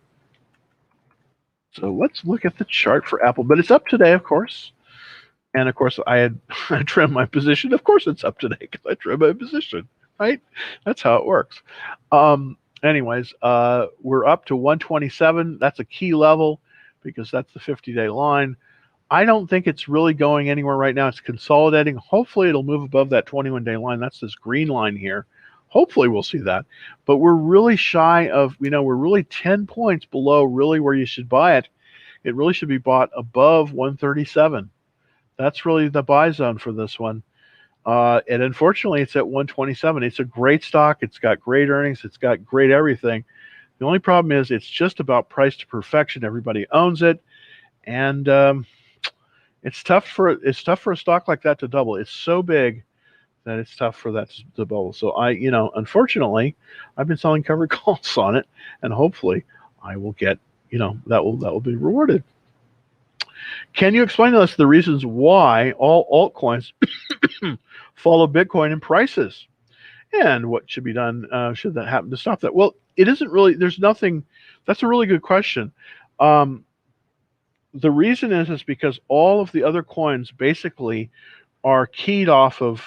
So let's look at the chart for Apple. But it's up today, of course. And of course, I trimmed my position. Of course, it's up today because I trimmed my position, right? That's how it works. Anyways, we're up to 127. That's a key level because that's the 50-day line. I don't think it's really going anywhere right now. It's consolidating. Hopefully, it'll move above that 21-day line. That's this green line here. Hopefully, we'll see that. But we're really shy of, we're really 10 points below really where you should buy it. It really should be bought above 137. That's really the buy zone for this one. And unfortunately, it's at 127. It's a great stock. It's got great earnings. It's got great everything. The only problem is it's just about price to perfection. Everybody owns it. And it's tough for a stock like that to double. It's so big that it's tough for that to double. So unfortunately, I've been selling covered calls on it, and hopefully I will get, that will be rewarded. Can you explain to us the reasons why all altcoins follow Bitcoin in prices, and what should be done should that happen to stop that? Well, it isn't really. There's nothing. That's a really good question. The reason is because all of the other coins basically are keyed off of,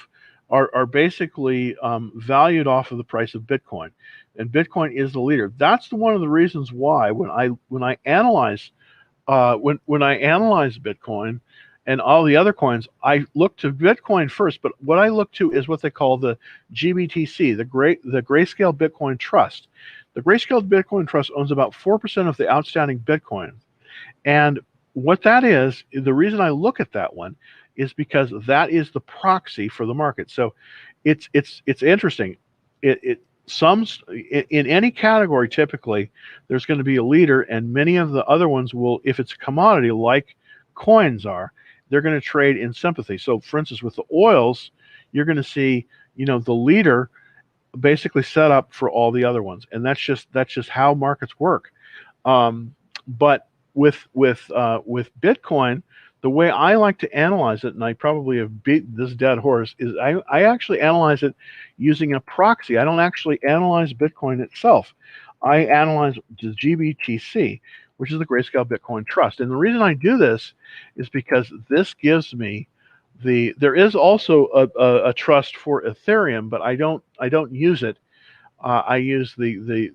are basically valued off of the price of Bitcoin, and Bitcoin is the leader. That's one of the reasons why when I analyze Bitcoin and all the other coins, I look to Bitcoin first. But what I look to is what they call the GBTC, the Grayscale Bitcoin Trust. The Grayscale Bitcoin Trust owns about 4% of the outstanding Bitcoin, and what that is, the reason I look at that one is because that is the proxy for the market. So it's interesting. In any category, typically there's going to be a leader, and many of the other ones will, if it's a commodity like coins are, they're going to trade in sympathy. So for instance, with the oils, you're going to see, the leader basically set up for all the other ones, and that's just how markets work. But with Bitcoin, the way I like to analyze it, and I probably have beat this dead horse, is I actually analyze it using a proxy. I don't actually analyze Bitcoin itself. I analyze the GBTC, which is the Grayscale Bitcoin Trust. And the reason I do this is because this gives me there is also a trust for Ethereum, but I don't use it. I use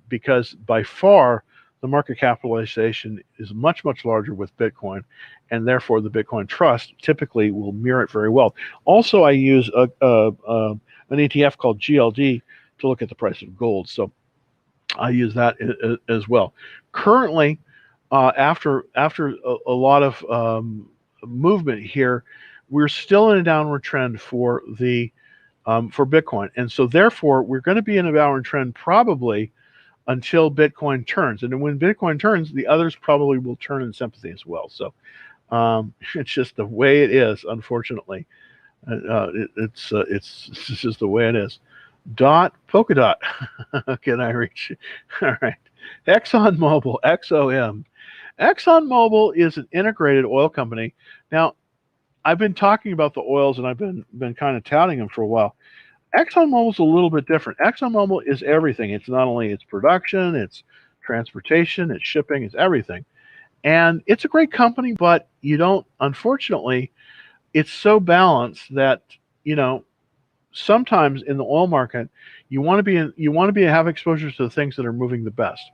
because by far the market capitalization is much larger with Bitcoin, and therefore the Bitcoin Trust typically will mirror it very well. Also, I use an ETF called GLD to look at the price of gold. So I use that as well. Currently, after a lot of movement here, we're still in a downward trend for Bitcoin, and so therefore we're going to be in a downward trend probably until Bitcoin turns. And then when Bitcoin turns, the others probably will turn in sympathy as well. So it's just the way it is, unfortunately. It's just the way it is. Polka dot. Can I reach? All right. Exxon Mobil, XOM. Exxon Mobil is an integrated oil company. Now, I've been talking about the oils and I've been kind of touting them for a while. Exxon Mobil is a little bit different. Exxon Mobil is everything. It's not only its production, it's transportation, it's shipping, it's everything. And it's a great company, but unfortunately, it's so balanced that, sometimes in the oil market, you want to have exposure to the things that are moving the best.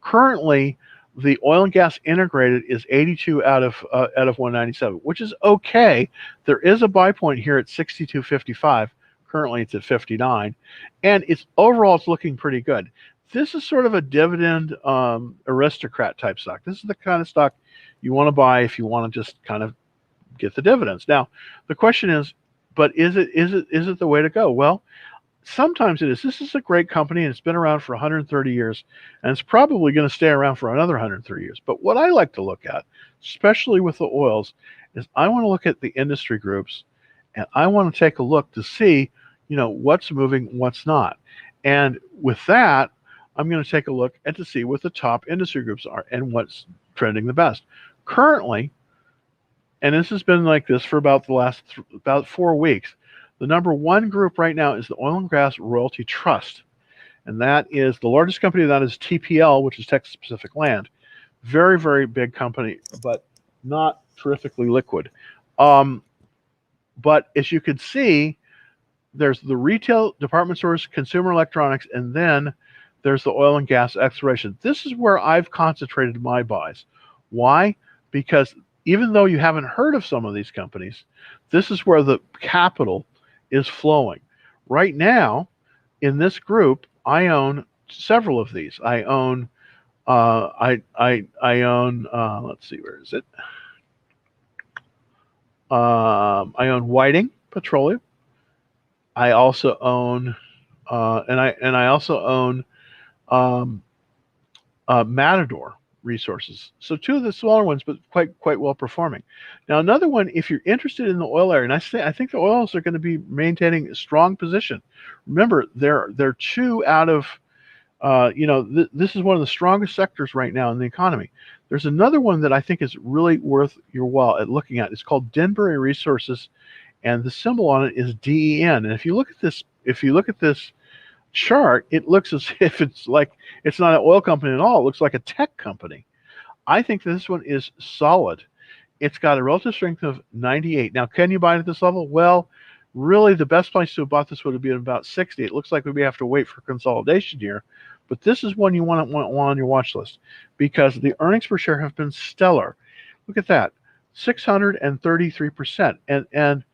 Currently, the oil and gas integrated is 82 out of 197, which is okay. There is a buy point here at 62.55. Currently, it's at 59, and it's looking pretty good. This is sort of a dividend aristocrat type stock. This is the kind of stock you want to buy if you want to just kind of get the dividends. Now, the question is, but is it the way to go? Well, sometimes it is. This is a great company, and it's been around for 130 years, and it's probably going to stay around for another 130 years. But what I like to look at, especially with the oils, is I want to look at the industry groups, and I want to take a look to see, what's moving, what's not. And with that, I'm going to take a look to see what the top industry groups are and what's trending the best. Currently, and this has been like this for about the last about 4 weeks, the number one group right now is the Oil and Gas Royalty Trust. And that is the largest company of that is TPL, which is Texas Pacific Land. Very, very big company, but not terrifically liquid. But as you can see, there's the retail, department stores, consumer electronics, and then there's the oil and gas exploration. This is where I've concentrated my buys. Why? Because even though you haven't heard of some of these companies, this is where the capital is flowing. Right now, in this group, I own several of these. I own, let's see, where is it? I own Whiting Petroleum. I also own, and I also own Matador Resources. So two of the smaller ones, but quite well performing. Now another one, if you're interested in the oil area, and I think the oils are going to be maintaining a strong position. Remember, they're 2 out of, this is one of the strongest sectors right now in the economy. There's another one that I think is really worth your while at looking at. It's called Denbury Resources, and the symbol on it is DEN. And if you look at this chart, it looks as if it's not an oil company at all. It looks like a tech company. I think this one is solid. It's got a relative strength of 98. Now, can you buy it at this level? Well, really, the best place to have bought this would have been about 60. It looks like we have to wait for consolidation here, but this is one you want on your watch list because the earnings per share have been stellar. Look at that, 633%, and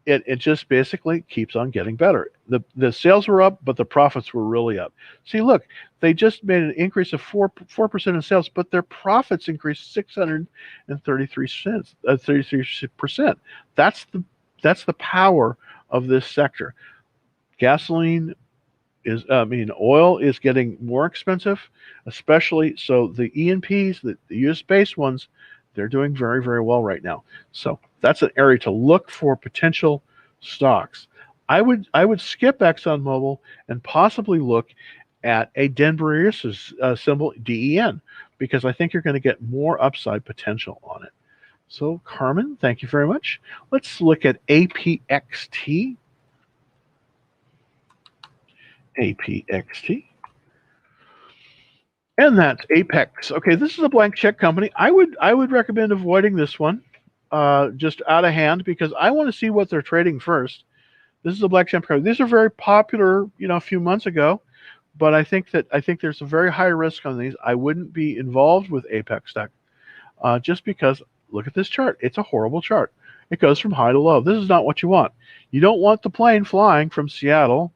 it just basically keeps on getting better. The sales were up, but the profits were really up. See, look, they just made an increase of 4% in sales, but their profits increased 633%. That's the power of this sector. Oil is getting more expensive, especially so the E&Ps, the U.S.-based ones, they're doing very, very well right now. So that's an area to look for potential stocks. I would skip ExxonMobil and possibly look at a Denbury Resources symbol DEN because I think you're going to get more upside potential on it. So Carmen, thank you very much. Let's look at APXT. APXT. And that's Apxt. Okay, this is a blank check company. I would recommend avoiding this one, just out of hand, because I want to see what they're trading first. This is a black check company. These are very popular, a few months ago, but I think there's a very high risk on these. I wouldn't be involved with Apex stock, just because. Look at this chart. It's a horrible chart. It goes from high to low. This is not what you want. You don't want the plane flying from Seattle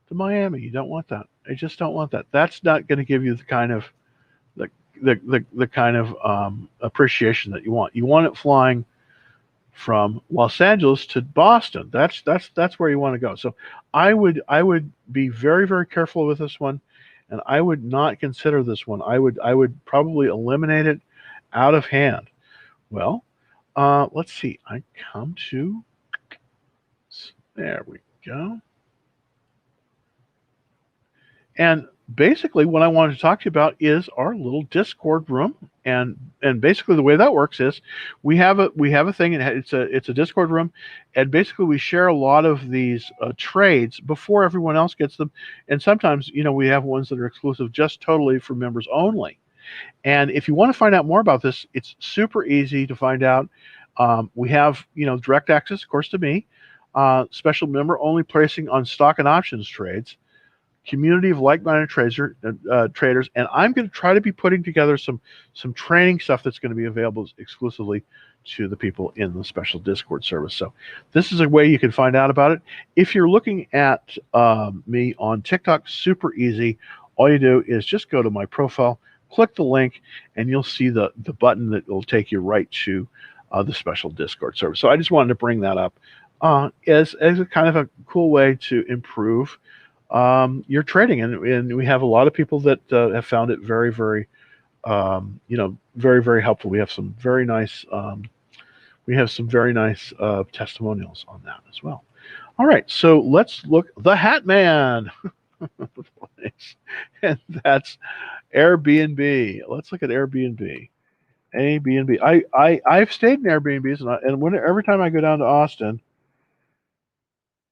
to Miami. You don't want that. I just don't want that. That's not going to give you the kind of the kind of appreciation that you want. You want it flying from Los Angeles to Boston. That's where you want to go. So I would be very, very careful with this one, and I would not consider this one. I would probably eliminate it out of hand. Well, let's see. I come to, there we go. And basically, what I wanted to talk to you about is our little Discord room, and basically the way that works is we have a thing, and it's a Discord room, and basically we share a lot of these trades before everyone else gets them, and sometimes we have ones that are exclusive just totally for members only. And if you want to find out more about this, it's super easy to find out. We have direct access, of course, to me, special member only pricing on stock and options trades, community of like-minded traders, and I'm going to try to be putting together some training stuff that's going to be available exclusively to the people in the special Discord service. So this is a way you can find out about it. If you're looking at me on TikTok, super easy. All you do is just go to my profile, click the link, and you'll see the button that will take you right to the special Discord service. So I just wanted to bring that up as a kind of a cool way to improve your trading, and we have a lot of people that have found it very, very, very, very helpful. We have some very nice, testimonials on that as well. All right, so let's look. The Hat Man, and that's Airbnb. Let's look at Airbnb. I've stayed in Airbnbs, and every time I go down to Austin,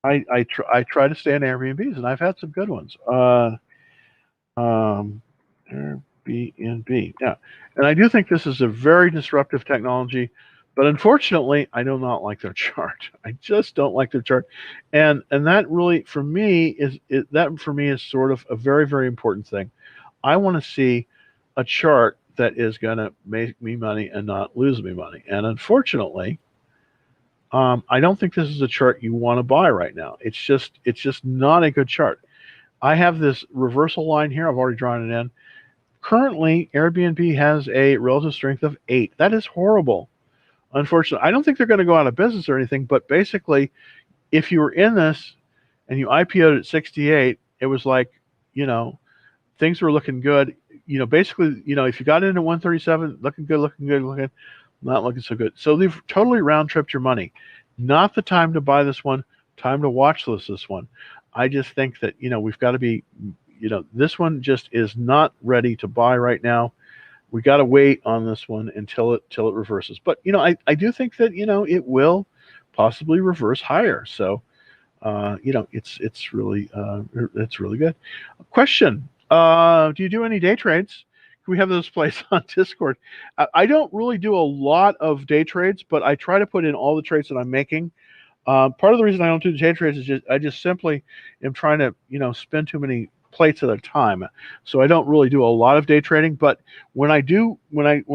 I try to stay in Airbnbs, and I've had some good ones. Airbnb, yeah, and I do think this is a very disruptive technology, but unfortunately, I do not like their chart. I just don't like their chart, and that really for me is sort of a very, very important thing. I want to see a chart that is going to make me money and not lose me money, and unfortunately. I don't think this is a chart you want to buy right now. It's just not a good chart. I have this reversal line here. I've already drawn it in. Currently, Airbnb has a relative strength of 8. That is horrible. Unfortunately, I don't think they're going to go out of business or anything, but basically, if you were in this and you IPO'd at 68, it was like, things were looking good. Basically, if you got in at 137, looking good, not looking so good. So they've totally round-tripped your money. Not the time to buy this one, time to watch this one. I just think that, we've got to be, this one just is not ready to buy right now. We got to wait on this one until it reverses. But, I do think that, it will possibly reverse higher. So, it's really good. Question, do you do any day trades? We have those plays on Discord. I don't really do a lot of day trades, but I try to put in all the trades that I'm making. Part of the reason I don't do the day trades is I just simply am trying to, spend too many plates at a time. So I don't really do a lot of day trading. But when I do get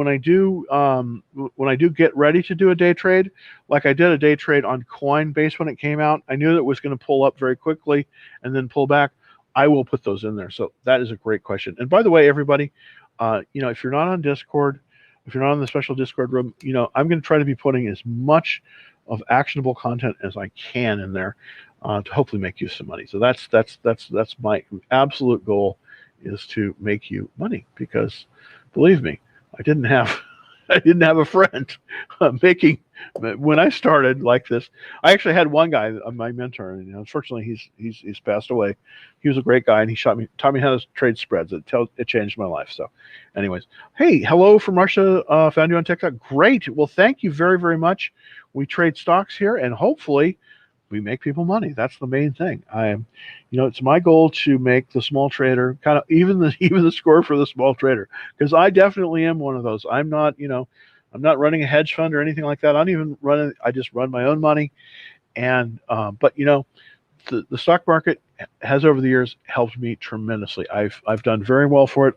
ready to do a day trade, like I did a day trade on Coinbase when it came out, I knew that it was going to pull up very quickly and then pull back. I will put those in there. So that is a great question. And by the way, everybody, if you're not on Discord, if you're not in the special Discord room, I'm going to try to be putting as much of actionable content as I can in there to hopefully make you some money. So that's my absolute goal, is to make you money, because believe me, I didn't have a friend making when I started like this. I actually had one guy, my mentor, and unfortunately he's passed away. He was a great guy, and he taught me how to trade spreads. It changed my life. So, anyways, hey, hello from Russia. Found you on TikTok. Great. Well, thank you very, very much. We trade stocks here, and hopefully we make people money. That's the main thing. It's my goal to make the small trader kind of even the score for the small trader, because I definitely am one of those. I'm not, I'm not running a hedge fund or anything like that. I don't even run it. I just run my own money. And but the stock market has over the years helped me tremendously. I've done very well for it.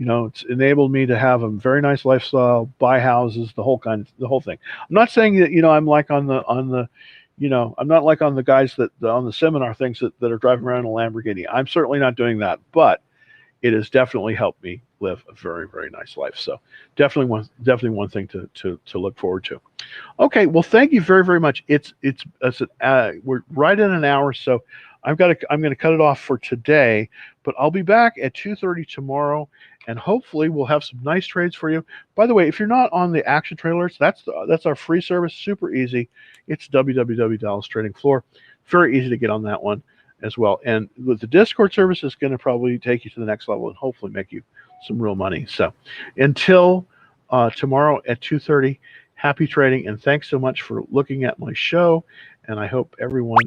It's enabled me to have a very nice lifestyle, buy houses, the whole thing. I'm not saying that I'm like on the I'm not like on the guys that on the seminar things that are driving around in a Lamborghini. I'm certainly not doing that, but it has definitely helped me live a very, very nice life. So definitely one thing to look forward to. Okay, well, thank you very, very much. We're right in an hour, so I'm going to cut it off for today, but I'll be back at 2:30 tomorrow, and hopefully we'll have some nice trades for you. By the way, if you're not on the action trailers, that's our free service, super easy. It's www.Dallas Trading Floor. Very easy to get on that one as well. And with the Discord service, it's going to probably take you to the next level and hopefully make you some real money. So until tomorrow at 2:30, happy trading, and thanks so much for looking at my show, and I hope everyone